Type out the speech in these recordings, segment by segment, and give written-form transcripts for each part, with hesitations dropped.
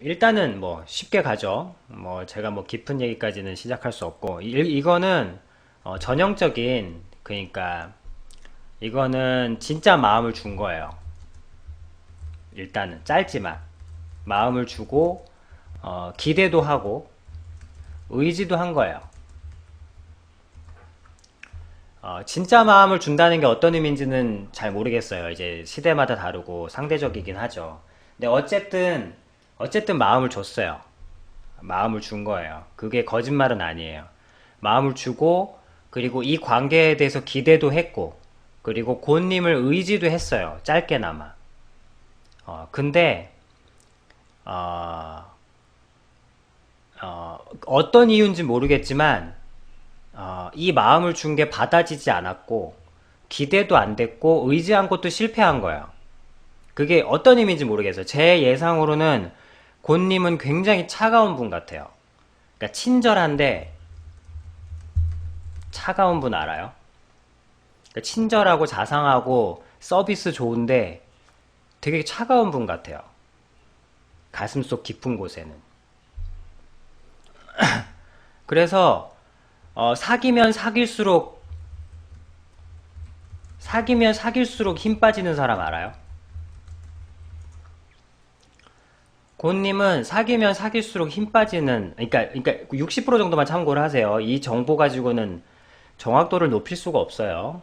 일단은 뭐 쉽게 가죠. 뭐 제가 뭐 깊은 얘기까지는 시작할 수 없고 이거는 전형적인, 그러니까 이거는 진짜 마음을 준 거예요. 일단은 짧지만 마음을 주고 기대도 하고 의지도 한 거예요. 진짜 마음을 준다는 게 어떤 의미인지는 잘 모르겠어요. 이제 시대마다 다르고 상대적이긴 하죠. 근데 어쨌든 마음을 줬어요. 마음을 준 거예요. 그게 거짓말은 아니에요. 마음을 주고, 그리고 이 관계에 대해서 기대도 했고, 그리고 god님을 의지도 했어요. 짧게나마. 근데 어, 어떤 이유인지 모르겠지만 이 마음을 준 게 받아지지 않았고, 기대도 안 됐고, 의지한 것도 실패한 거예요. 그게 어떤 의미인지 모르겠어요. 제 예상으로는 god님은 굉장히 차가운 분 같아요. 그러니까 친절한데 차가운 분 알아요? 그러니까 친절하고 자상하고 서비스 좋은데 되게 차가운 분 같아요. 가슴속 깊은 곳에는. 그래서 사귀면 사귈수록 힘 빠지는 사람 알아요? 고님은 사귀면 사귈수록 힘 빠지는, 그러니까 60% 정도만 참고를 하세요. 이 정보 가지고는 정확도를 높일 수가 없어요.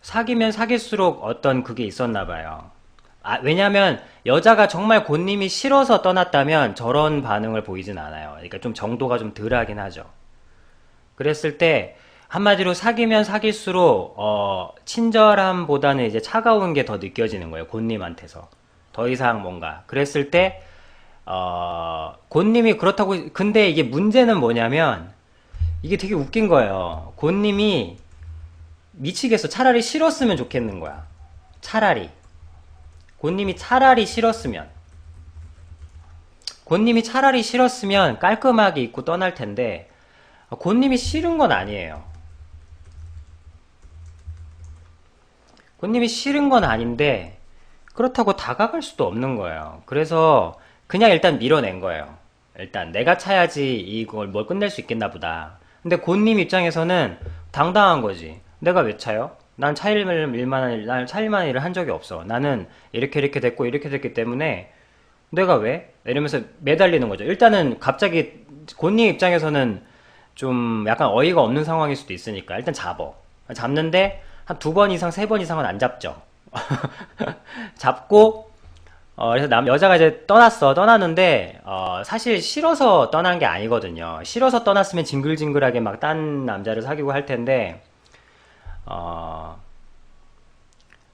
사귀면 사귈수록 어떤 그게 있었나 봐요. 왜냐면 여자가 정말 고님이 싫어서 떠났다면 저런 반응을 보이진 않아요. 그러니까 좀 정도가 좀 덜하긴 하죠. 그랬을 때 한마디로 사귀면 사귈수록 친절함보다는 이제 차가운 게 더 느껴지는 거예요. 고님한테서. 더 이상 뭔가. 그랬을 때 고님이 그렇다고, 근데 이게 문제는 뭐냐면 이게 되게 웃긴 거예요. 고님이 미치겠어. 차라리 싫었으면 좋겠는 거야. 차라리. 고님이 차라리 싫었으면. 고님이 차라리 싫었으면 깔끔하게 입고 떠날 텐데, 고님이 싫은 건 아니에요. 고님이 싫은 건 아닌데, 그렇다고 다가갈 수도 없는 거예요. 그래서 그냥 일단 밀어낸 거예요. 일단 내가 차야지 이걸 뭘 끝낼 수 있겠나 보다. 근데 고님 입장에서는 당당한 거지. 내가 왜 차요? 난 차일 만한 일을 한 적이 없어. 나는 이렇게 됐고 이렇게 됐기 때문에 내가 왜? 이러면서 매달리는 거죠. 일단은 갑자기 고님 입장에서는 좀 약간 어이가 없는 상황일 수도 있으니까 일단 잡어. 잡는데 한 두 번 이상, 세 번 이상은 안 잡죠. 잡고 그래서 여자가 이제 떠났는데 사실 싫어서 떠난 게 아니거든요. 싫어서 떠났으면 징글징글하게 막 딴 남자를 사귀고 할 텐데 어,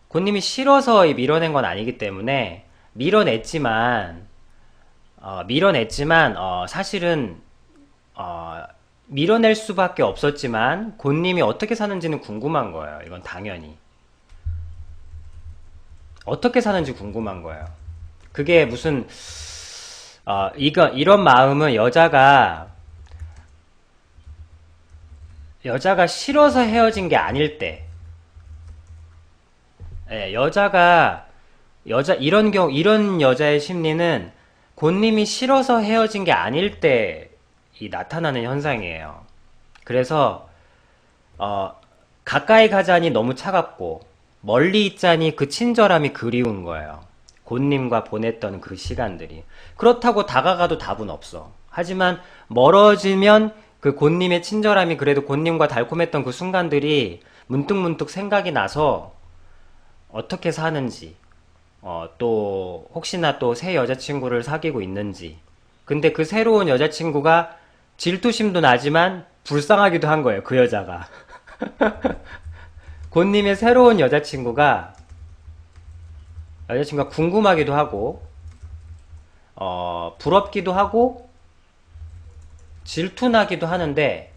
고님이 싫어서 밀어낸 건 아니기 때문에 밀어냈지만 사실은 밀어낼 수밖에 없었지만 고님이 어떻게 사는지는 궁금한 거예요. 이건 당연히 어떻게 사는지 궁금한 거예요. 그게 무슨 이런 마음은 여자가 싫어서 헤어진 게 아닐 때, 예, 이런 여자의 심리는 god님이 싫어서 헤어진 게 아닐 때 이 나타나는 현상이에요. 그래서 가까이 가자니 너무 차갑고 멀리 있자니 그 친절함이 그리운 거예요. god님과 보냈던 그 시간들이. 그렇다고 다가가도 답은 없어. 하지만 멀어지면 그 god님의 친절함이, 그래도 god님과 달콤했던 그 순간들이 문득문득 생각이 나서 어떻게 사는지, 또 혹시나 또 새 여자친구를 사귀고 있는지. 근데 그 새로운 여자친구가 질투심도 나지만 불쌍하기도 한 거예요. 그 여자가. god님의 새로운 여자친구가 궁금하기도 하고 부럽기도 하고 질투나기도 하는데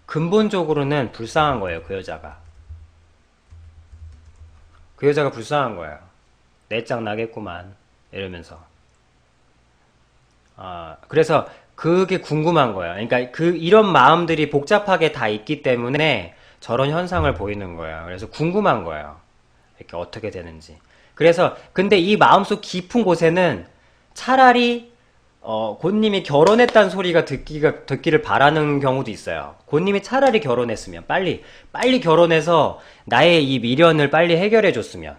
근본적으로는 불쌍한 거예요. 그 여자가 불쌍한 거예요. 내 짝 나겠구만 이러면서. 그래서 그게 궁금한 거예요. 그러니까 이런 마음들이 복잡하게 다 있기 때문에 저런 현상을 보이는 거예요. 그래서 궁금한 거예요. 이렇게 어떻게 되는지. 그래서 근데 이 마음속 깊은 곳에는 차라리 곤님이 결혼했다는 소리가 듣기를 바라는 경우도 있어요. 곤님이 차라리 결혼했으면 빨리 결혼해서 나의 이 미련을 빨리 해결해 줬으면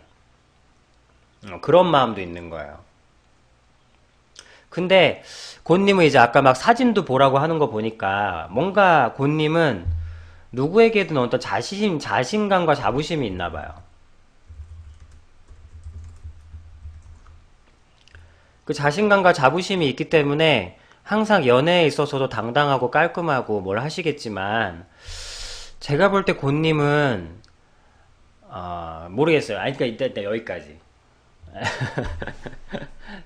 그런 마음도 있는 거예요. 근데 곤님은 이제 아까 막 사진도 보라고 하는 거 보니까 뭔가 곤님은 누구에게든 어떤 자신감과 자부심이 있나 봐요. 그 자신감과 자부심이 있기 때문에 항상 연애에 있어서도 당당하고 깔끔하고 뭘 하시겠지만 제가 볼 때 곤님은 모르겠어요. 아니 그러니까 일단 여기까지.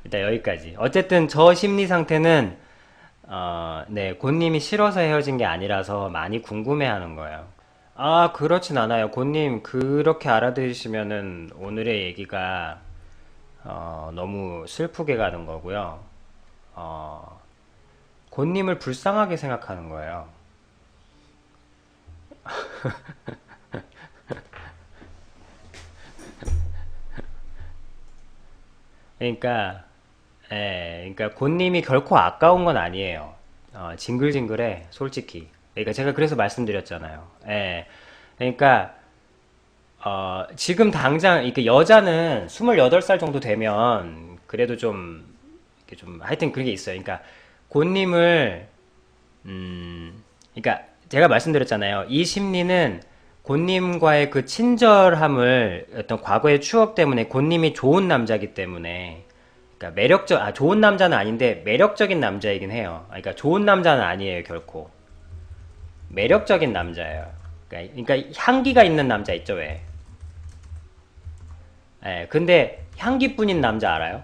일단 여기까지. 어쨌든 저 심리 상태는 네, 곤님이 싫어서 헤어진 게 아니라서 많이 궁금해하는 거예요. 아, 그렇진 않아요. 곤님 그렇게 알아들으시면은 오늘의 얘기가 너무 슬프게 가는 거고요. 어, 곤님을 불쌍하게 생각하는 거예요. 그러니까, 그러니까 곤님이 결코 아까운 건 아니에요. 징글징글해, 솔직히. 그러니까 제가 그래서 말씀드렸잖아요. 그러니까 지금 당장 이게 여자는 28살 정도 되면 그래도 좀 이렇게 좀 하여튼 그런 게 있어요. 그러니까 곤님을 그러니까 제가 말씀드렸잖아요. 이 심리는 곤님과의 그 친절함을 어떤 과거의 추억 때문에 곤님이 좋은 남자이기 때문에 그러니까 좋은 남자는 아닌데 매력적인 남자이긴 해요. 그러니까 좋은 남자는 아니에요, 결코. 매력적인 남자예요. 그러니까 향기가 있는 남자 있죠, 왜? 근데 향기뿐인 남자 알아요?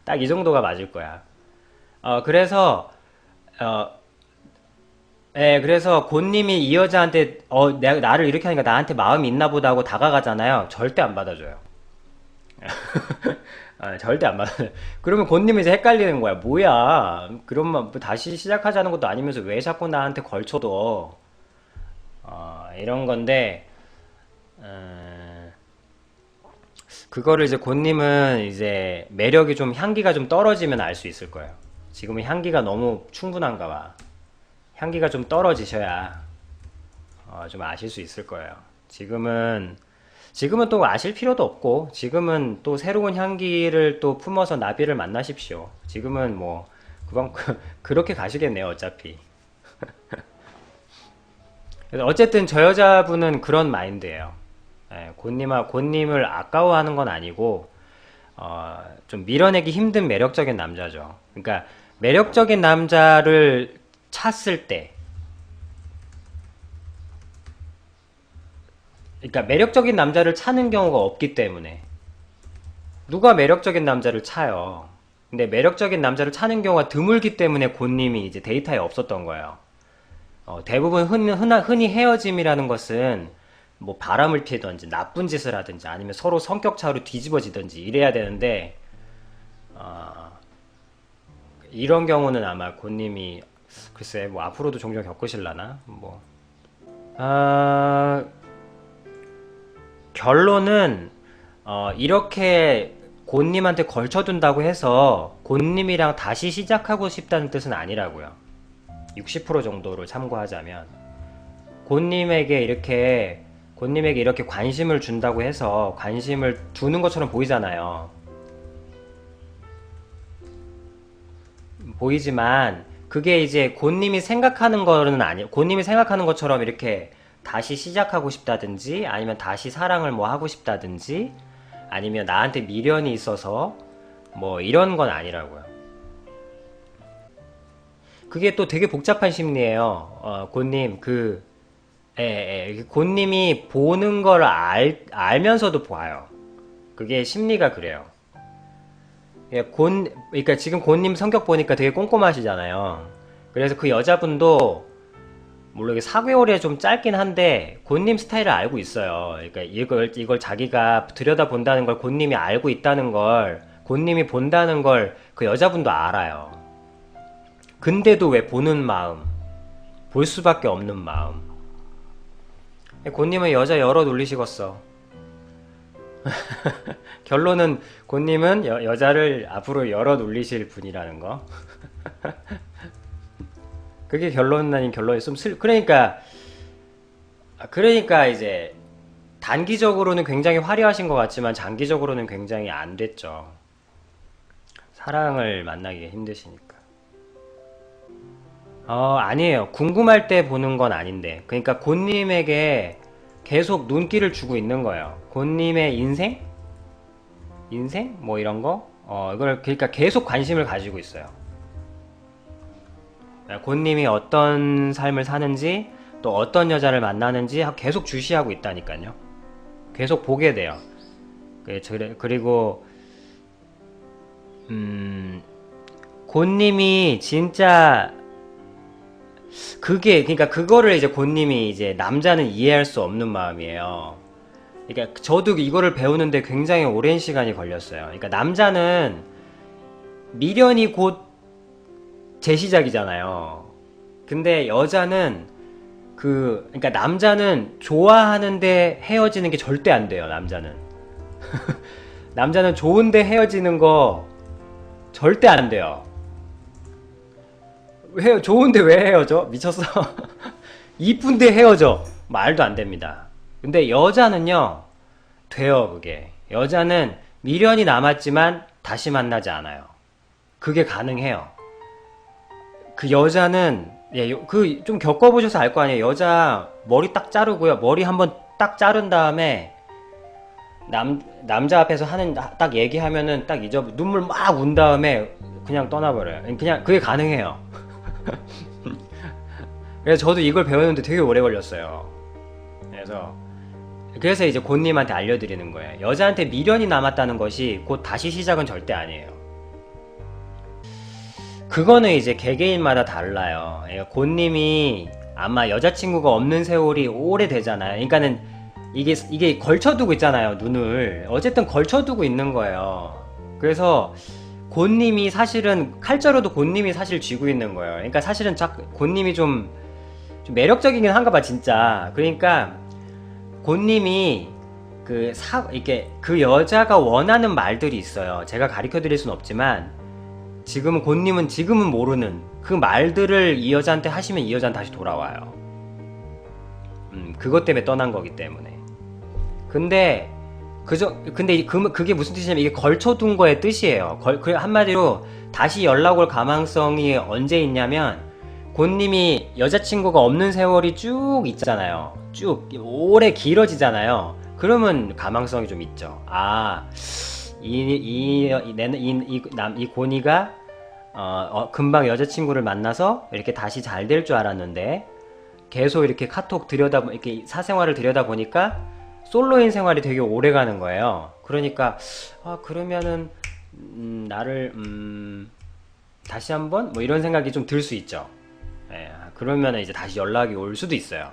딱 이 정도가 맞을 거야. 그래서 어, 그래서 곤님이 이 여자한테 나를 이렇게 하니까 나한테 마음이 있나 보다 하고 다가가잖아요. 절대 안 받아줘요. 절대 안 받아줘요. 그러면 곤님이 이제 헷갈리는 거야. 뭐야? 그러면 뭐 다시 시작하자는 것도 아니면서 왜 자꾸 나한테 걸쳐도 이런 건데 그거를 이제 곤님은 이제 매력이 좀 향기가 좀 떨어지면 알 수 있을 거예요. 지금은 향기가 너무 충분한가 봐. 향기가 좀 떨어지셔야 좀 아실 수 있을 거예요. 지금은 또 아실 필요도 없고 지금은 또 새로운 향기를 또 품어서 나비를 만나십시오. 지금은 뭐 그건 그렇게 가시겠네요, 어차피. 그래서 어쨌든 저 여자분은 그런 마인드예요. 곤님을 아까워하는 건 아니고 좀 밀어내기 힘든 매력적인 남자죠. 그러니까 매력적인 남자를 찾을 때, 그러니까 매력적인 남자를 찾는 경우가 없기 때문에 누가 매력적인 남자를 차요? 근데 매력적인 남자를 찾는 경우가 드물기 때문에 곤님이 이제 데이터에 없었던 거예요. 대부분 흔히 헤어짐이라는 것은 뭐 바람을 피던지 나쁜 짓을 하든지 아니면 서로 성격 차로 뒤집어지든지 이래야 되는데 어, 이런 경우는 아마 곤님이 글쎄 뭐 앞으로도 종종 겪으실라나 뭐 아, 결론은 이렇게 곤님한테 걸쳐둔다고 해서 곤님이랑 다시 시작하고 싶다는 뜻은 아니라고요. 60% 정도를 참고하자면 곤님에게 이렇게 관심을 준다고 해서 관심을 두는 것처럼 보이잖아요. 보이지만 그게 이제 곤님이 생각하는 거는 아니, 곤님이 생각하는 것처럼 이렇게 다시 시작하고 싶다든지 아니면 다시 사랑을 뭐 하고 싶다든지 아니면 나한테 미련이 있어서 뭐 이런 건 아니라고요. 그게 또 되게 복잡한 심리예요. 곤님 곤님이 보는 걸 알면서도 봐요. 그게 심리가 그래요. 그러니까 지금 곤님 성격 보니까 되게 꼼꼼하시잖아요. 그래서 그 여자분도 물론 이게 4개월이 좀 짧긴 한데 곤님 스타일을 알고 있어요. 그러니까 이걸 자기가 들여다본다는 걸 곤님이 알고 있다는 걸 곤님이 본다는 걸 그 여자분도 알아요. 근데도 왜 보는 마음, 볼 수밖에 없는 마음. 곤님은 여자 여러 놀리시겠어. 결론은 곤님은 여자를 앞으로 열어 놀리실 분이라는 거. 그게 결론 아닌 결론이 좀 그러니까 이제 단기적으로는 굉장히 화려하신 것 같지만 장기적으로는 굉장히 안 됐죠. 사랑을 만나기가 힘드시니까. 아니에요. 궁금할 때 보는 건 아닌데. 그러니까 곤님에게 계속 눈길을 주고 있는 거예요. 곤님의 인생? 인생? 뭐 이런 거? 이걸 그러니까 계속 관심을 가지고 있어요. 곤님이 어떤 삶을 사는지, 또 어떤 여자를 만나는지 계속 주시하고 있다니까요. 계속 보게 돼요. 그리고 곤님이 진짜 그러니까 그거를 이제 곤님이 이제 남자는 이해할 수 없는 마음이에요. 그러니까 저도 이거를 배우는데 굉장히 오랜 시간이 걸렸어요. 그러니까 남자는 미련이 곧 재시작이잖아요. 근데 여자는 그러니까 남자는 좋아하는데 헤어지는 게 절대 안 돼요, 남자는. 남자는 좋은데 헤어지는 거 절대 안 돼요. 좋은데 왜 헤어져? 미쳤어? 이쁜데 헤어져. 말도 안 됩니다. 근데 여자는요, 돼요, 그게. 여자는 미련이 남았지만 다시 만나지 않아요. 그게 가능해요. 그 여자는, 예, 좀 겪어보셔서 알 거 아니에요. 여자 머리 딱 자르고요. 머리 한번 딱 자른 다음에, 남자 앞에서 딱 얘기하면은 딱 눈물 막 운 다음에 그냥 떠나버려요. 그냥 그게 가능해요. 그래서 저도 이걸 배우는데 되게 오래 걸렸어요. 그래서 이제 곤님한테 알려드리는 거예요. 여자한테 미련이 남았다는 것이 곧 다시 시작은 절대 아니에요. 그거는 이제 개개인마다 달라요. 곤님이 아마 여자친구가 없는 세월이 오래 되잖아요. 그러니까는 이게 걸쳐두고 있잖아요, 눈을. 어쨌든 걸쳐두고 있는 거예요. 그래서 곤님이 사실은 칼자루도 곤님이 사실 쥐고 있는 거예요. 그러니까 사실은 곤님이 좀 매력적이긴 한가 봐, 진짜. 그러니까 곤님이 이렇게 그 여자가 원하는 말들이 있어요. 제가 가르쳐 드릴 순 없지만 곤님은 지금은 모르는 그 말들을 이 여자한테 하시면 이 여자는 다시 돌아와요. 그것 때문에 떠난 거기 때문에. 근데 그게 무슨 뜻이냐면 이게 걸쳐둔 거의 뜻이에요. 한마디로 다시 연락 올 가망성이 언제 있냐면 곤님이 여자친구가 없는 세월이 쭉 있잖아요. 쭉 오래 길어지잖아요. 그러면 가망성이 좀 있죠. 이 곤이가 금방 여자친구를 만나서 이렇게 다시 잘 될 줄 알았는데 계속 이렇게 카톡 이렇게 사생활을 들여다보니까 솔로인 생활이 되게 오래 가는 거예요. 그러니까 그러면은 나를 다시 한번 뭐 이런 생각이 좀 들 수 있죠. 예, 그러면은 이제 다시 연락이 올 수도 있어요.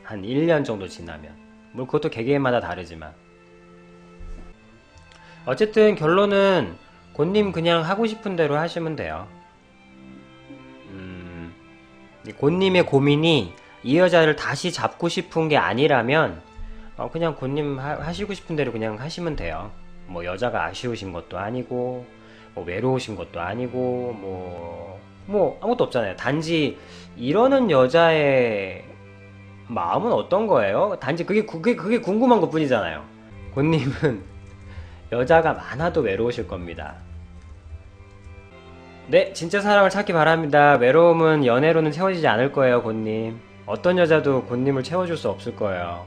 한 1년 정도 지나면. 뭐 그것도 개개인마다 다르지만. 어쨌든 결론은 곤님 그냥 하고 싶은 대로 하시면 돼요. 곤님의 고민이 이 여자를 다시 잡고 싶은 게 아니라면 그냥 곤님 하시고 싶은 대로 그냥 하시면 돼요. 뭐 여자가 아쉬우신 것도 아니고 뭐 외로우신 것도 아니고 뭐 아무것도 없잖아요. 단지 이러는 여자의 마음은 어떤 거예요? 단지 그게 궁금한 것 뿐이잖아요. 곤님은 여자가 많아도 외로우실 겁니다. 네, 진짜 사랑을 찾기 바랍니다. 외로움은 연애로는 채워지지 않을 거예요, 곤님. 어떤 여자도 곤님을 채워줄 수 없을 거예요.